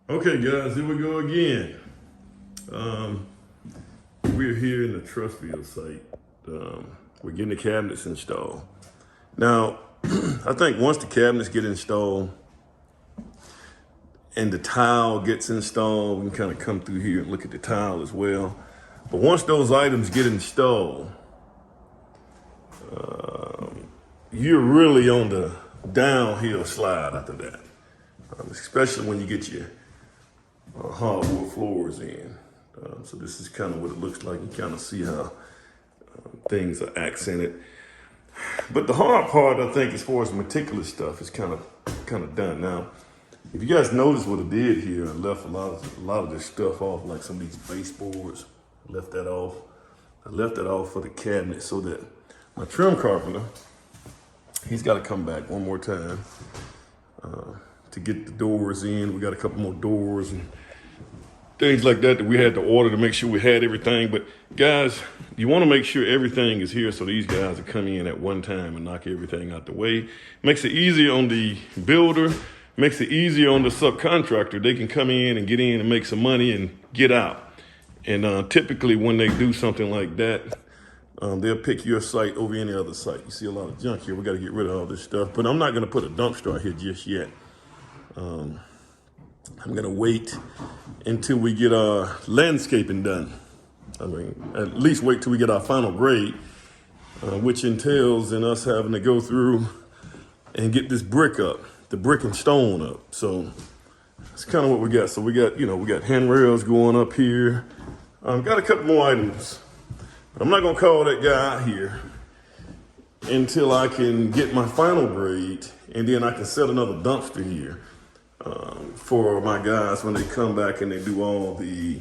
Okay, guys, here we go again. We're here in the Trustfield site. We're getting the cabinets installed. Now, I think once the cabinets get installed and the tile gets installed, we can kind of come through here and look at the tile as well. But once those items get installed, you're really on the downhill slide after that, especially when you get your hardwood floors in. So this is kind of what it looks like. You kind of see how things are accented. But the hard part, I think, as far as meticulous stuff, is kind of done. Now, if you guys notice what I did here, I left a lot of this stuff off, like some of these baseboards. I left that off. I left that off for the cabinet so that my trim carpenter, he's got to come back one more time to get the doors in. We got a couple more doors and things like that we had to order to make sure we had everything. But guys, you want to make sure everything is here so these guys are coming in at one time and knock everything out the way. Makes it easier on the builder, makes it easier on the subcontractor. They can come in and get in and make some money and get out. And typically when they do something like that, they'll pick your site over any other site. You see a lot of junk here. We got to get rid of all this stuff. But I'm not going to put a dumpster out here just yet. I'm gonna wait until we get our landscaping done. I mean, at least wait till we get our final grade, which entails in us having to go through and get this brick up, the brick and stone up. So that's kind of what we got. So we got handrails going up here. Got a couple more items, but I'm not gonna call that guy out here until I can get my final grade, and then I can set another dumpster here. For my guys when they come back and they do all the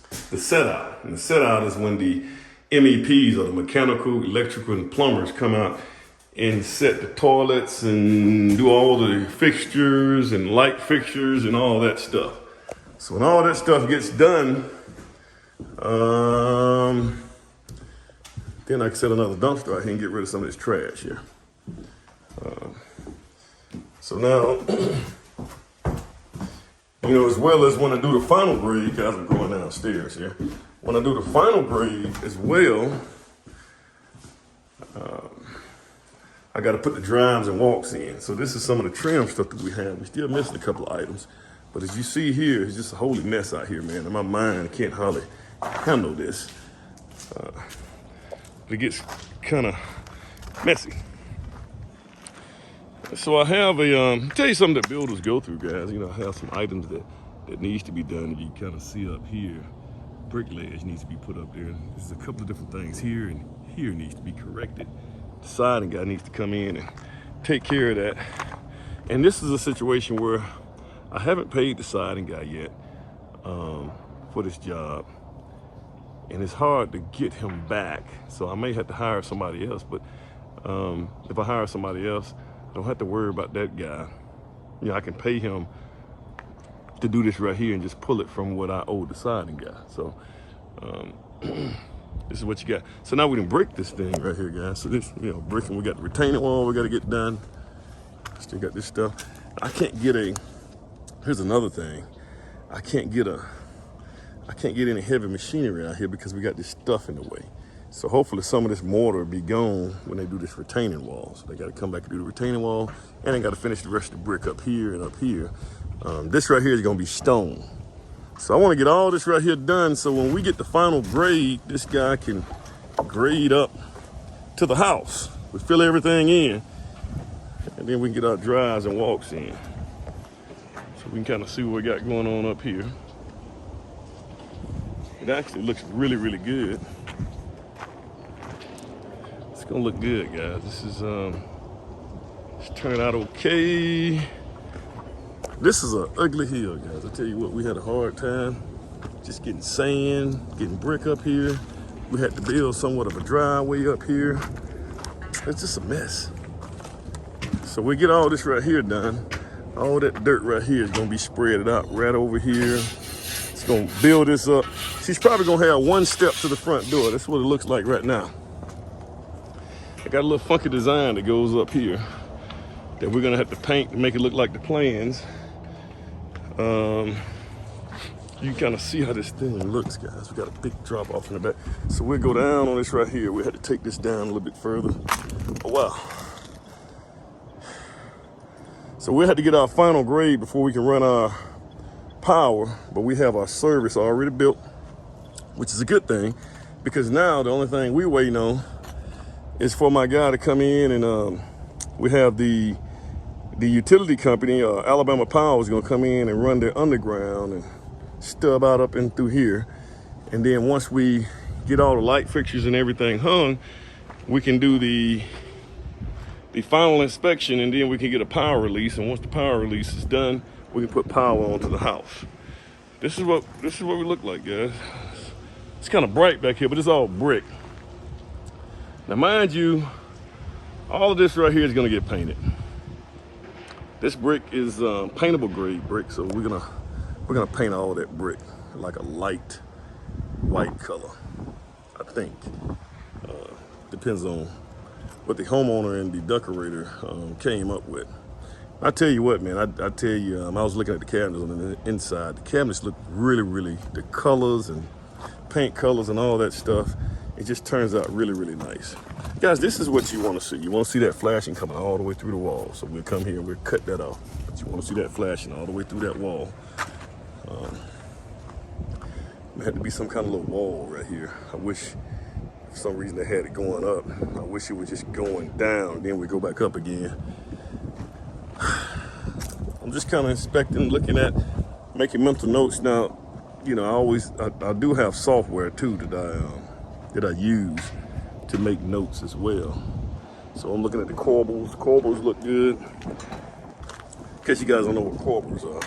set out. And the set out is when the MEPs or the mechanical, electrical, and plumbers come out and set the toilets and do all the fixtures and light fixtures and all that stuff. So when all that stuff gets done, then I can set another dumpster out here and get rid of some of this trash here. So now, as well as when I do the final grade, guys, I'm going downstairs here. When I do the final grade as well, I got to put the drives and walks in. So this is some of the trim stuff that we have. We're still missing a couple of items. But as you see here, it's just a holy mess out here, man. And my mind can't hardly handle this. It gets kind of messy. So I have tell you something that builders go through, guys. I have some items that needs to be done. You can kind of see up here, brick ledge needs to be put up there. There's a couple of different things here, and here needs to be corrected. The siding guy needs to come in and take care of that. And this is a situation where I haven't paid the siding guy yet for this job. And it's hard to get him back. So I may have to hire somebody else, but if I hire somebody else, I don't have to worry about that guy. I can pay him to do this right here and just pull it from what I owe the siding guy. So this is what you got. So now we can break this thing right here, guys. So this, bricking, we got the retaining wall we got to get done. Still got this stuff. I can't get here's another thing. I can't get any heavy machinery out here because we got this stuff in the way. So hopefully some of this mortar will be gone when they do this retaining wall. So they got to come back and do the retaining wall, and they got to finish the rest of the brick up here and up here. This right here is going to be stone. So I want to get all this right here done so when we get the final grade, this guy can grade up to the house. We fill everything in, and then we can get our drives and walks in. So we can kind of see what we got going on up here. It actually looks really, really good. It's gonna look good, guys. This is it's turned out okay. This is an ugly hill, guys. I tell you what, we had a hard time just getting sand, getting brick up here. We had to build somewhat of a driveway up here. It's just a mess. So we get all this right here done. All that dirt right here is gonna be spread out right over here. It's gonna build this up. She's probably gonna have one step to the front door. That's what it looks like right now. I got a little funky design that goes up here that we're gonna have to paint to make it look like the plans. You can kind of see how this thing looks, guys. We got a big drop off in the back. So we'll go down on this right here. We had to take this down a little bit further. Oh, wow. So we had to get our final grade before we can run our power, but we have our service already built, which is a good thing, because now the only thing we're waiting on is for my guy to come in, and we have the utility company, Alabama Power, is gonna come in and run their underground and stub out up and through here. And then once we get all the light fixtures and everything hung, we can do the final inspection, and then we can get a power release. And once the power release is done, we can put power onto the house. This is what we look like, guys. It's kind of bright back here, but it's all brick. Now, mind you, all of this right here is gonna get painted. This brick is paintable grade brick, so we're gonna paint all that brick like a light white color, I think. Depends on what the homeowner and the decorator came up with. I tell you what, man, I tell you, I was looking at the cabinets on the inside. The cabinets look really, the colors and paint colors and all that stuff, it just turns out really nice. Guys, this is what you want to see. You want to see that flashing coming all the way through the wall. So we'll come here and we'll cut that off. But you want to see that flashing all the way through that wall. There had to be some kind of little wall right here. I wish, for some reason, they had it going up. I wish it was just going down, then we go back up again. I'm just kind of inspecting, looking at, making mental notes. Now, you know, I do have software too that I use to make notes as well. So I'm looking at the corbels. Corbels look good. In case you guys don't know what corbels are,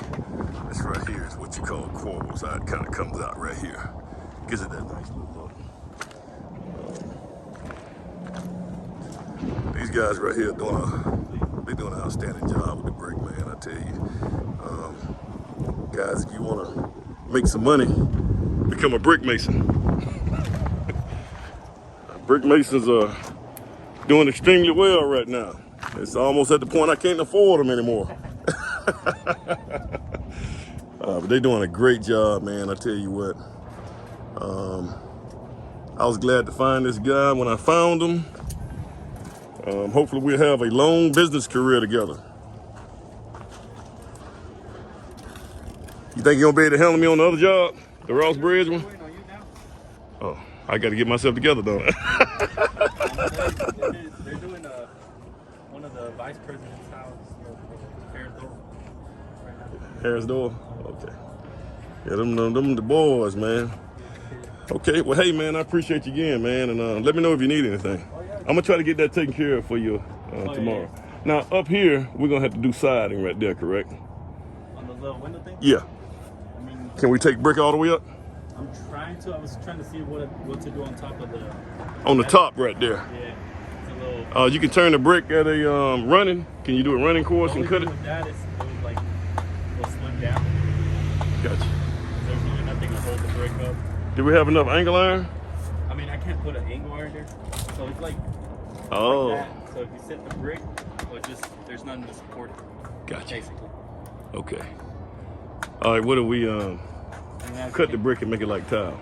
this right here is what you call corbels. How it kind of comes out right here. Gives it that nice little look. These guys right here they're doing an outstanding job with the brick, man, I tell you. Guys, if you want to make some money, become a brick mason. Brick masons are doing extremely well right now. It's almost at the point I can't afford them anymore. But they're doing a great job, man, I tell you what. I was glad to find this guy when I found him. Hopefully we'll have a long business career together. You think you're gonna be able to handle me on the other job? The Ross Bridge one? Oh, I gotta get myself together, don't I? They're doing one of the vice president's house, Harris Door. Right, Harris Door? Okay. Yeah, them the boys, man. Okay, well, hey, man, I appreciate you again, man, and let me know if you need anything. I'm gonna try to get that taken care of for you tomorrow. Yeah. Now, up here, we're gonna have to do siding right there, correct? On the little window thing? Yeah. I mean, can we take brick all the way up? I'm trying to. I was trying to see what to do on top of the. On the top right there. Yeah. It's a little. You can turn the brick at a running. Can you do a running course and cut it? With that is it was like it'll slim down. Gotcha. There's really nothing to hold the brick up. Do we have enough angle iron? I mean, I can't put an angle iron there, so it's like. Oh. Like that. So if you set the brick, there's nothing to support it. Gotcha. Basically. Okay. All right. What do we cut the brick and make it like tile?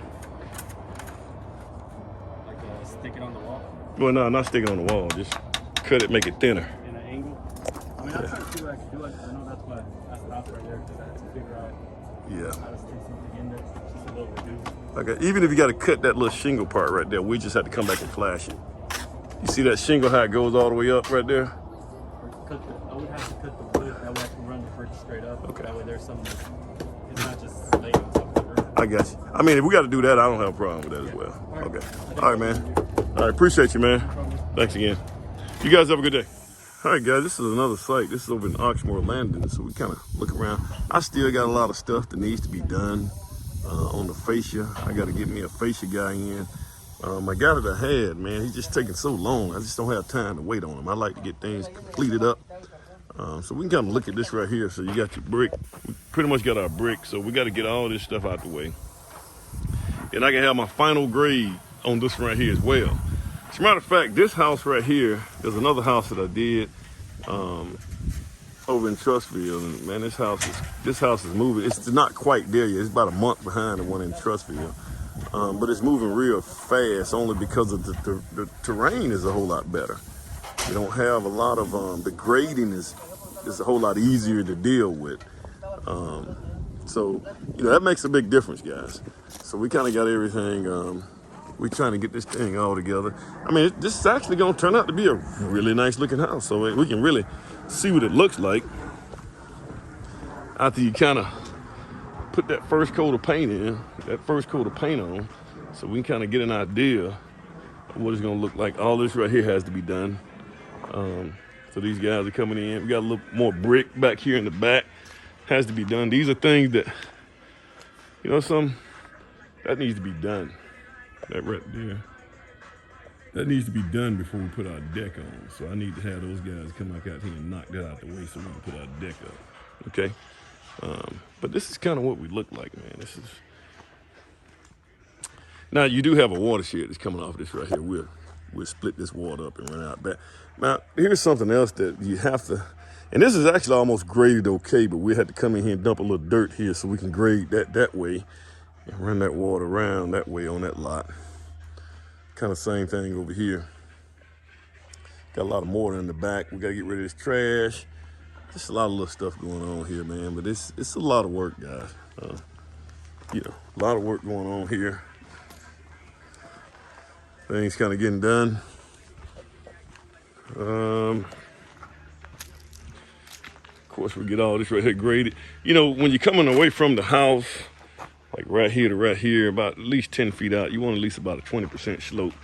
Like stick it on the wall? Well, no, not stick it on the wall. Just cut it, make it thinner. In an angle? I mean, I'm trying to see what I can do. I know that's why I stopped right there, because I had to figure out how to stick something in there. It's just a little reduced. Okay, even if you got to cut that little shingle part right there, we just have to come back and flash it. You see that shingle, how it goes all the way up right there? I would have to cut the wood, that way I can run the brick straight up. Okay. That way there's something, it's not just laying on top of the roof. I got you. I mean, if we got to do that, I don't have a problem with that as well. All right. Okay. All right, man. All right, appreciate you, man. Thanks again. You guys have a good day. All right, guys, this is another site. This is over in Oxmoor Landing, so we kind of look around. I still got a lot of stuff that needs to be done on the fascia. I got to get me a fascia guy in. My guy that I had, man, he's just taking so long. I just don't have time to wait on him. I like to get things completed up. So we can kind of look at this right here. So you got your brick. We pretty much got our brick, so we got to get all this stuff out the way. And I can have my final grade on this right here as well. As a matter of fact, this house right here, there's another house that I did. over in Trustville, and man, this house is moving. It's not quite there yet. It's about a month behind the one in Trustville, but it's moving real fast only because of the terrain is a whole lot better. You don't have a lot of the grading is a whole lot easier to deal with. So that makes a big difference, guys. So we kind of got everything. We're trying to get this thing all together. I mean, this is actually going to turn out to be a really nice looking house. So we can really see what it looks like after you kind of put that first coat of paint on. So we can kind of get an idea of what it's going to look like. All this right here has to be done. So these guys are coming in. We got a little more brick back here in the back. Has to be done. These are things that, that needs to be done. That right there. That needs to be done before we put our deck on. So I need to have those guys come back out here and knock that out the way so we can put our deck up. Okay? But this is kind of what we look like, man. Now you do have a watershed that's coming off this right here. We'll split this water up and run out back. Now, here's something else that you have to, and this is actually almost graded okay, but we had to come in here and dump a little dirt here so we can grade that way and run that water around that way on that lot. Kind of same thing over here. Got a lot of mortar in the back. We got to get rid of this trash. Just a lot of little stuff going on here, man. But it's a lot of work, guys. A lot of work going on here. Things kind of getting done. Of course, we get all this right here graded. When you're coming away from the house, like right here to right here, about at least 10 feet out, you want at least about a 20% slope.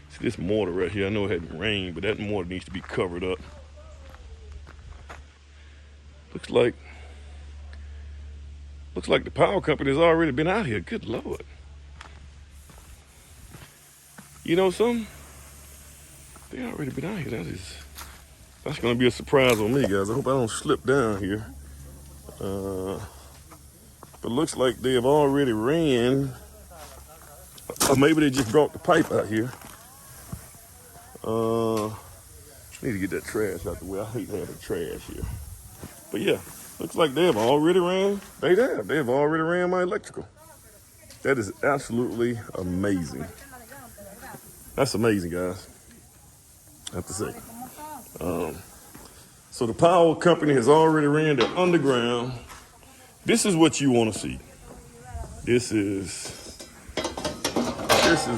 See this mortar right here, I know it hadn't rained, but that mortar needs to be covered up. Looks like the power company has already been out here. Good Lord. You know something? They already been out here. That's gonna be a surprise on me, guys. I hope I don't slip down here. But looks like they have already ran, or maybe they just brought the pipe out here. Need to get that trash out the way. I hate having trash here. But yeah, looks like they have already ran. They have already ran my electrical. That is absolutely amazing. That's amazing, guys. I have to say. So the power company has already ran their underground. This is what you want to see. This is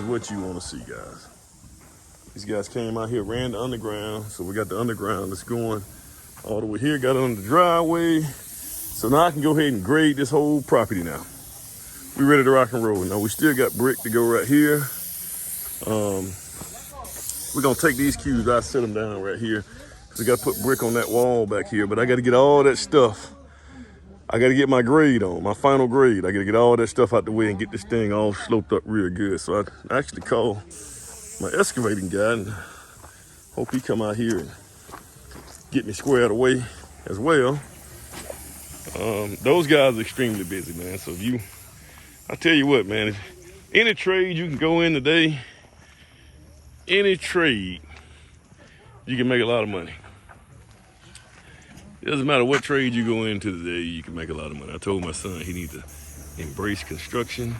what you want to see, guys. These guys came out here, ran the underground. So we got the underground that's going all the way here, got it on the driveway. So now I can go ahead and grade this whole property now. We ready to rock and roll. Now we still got brick to go right here. We're gonna take these cubes, I set them down right here. We gotta put brick on that wall back here, but I gotta get all that stuff. I gotta get my grade on, my final grade. I gotta get all that stuff out the way and get this thing all sloped up real good. So I actually called my excavating guy and hope he come out here and get me squared away as well. Those guys are extremely busy, man. So I tell you what, man, if any trade you can go in today, any trade, you can make a lot of money. It doesn't matter what trade you go into today, you can make a lot of money. I told my son he needs to embrace construction.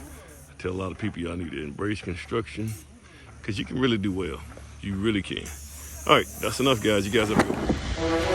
I tell a lot of people y'all need to embrace construction because you can really do well. You really can. All right, that's enough, guys. You guys have a good one.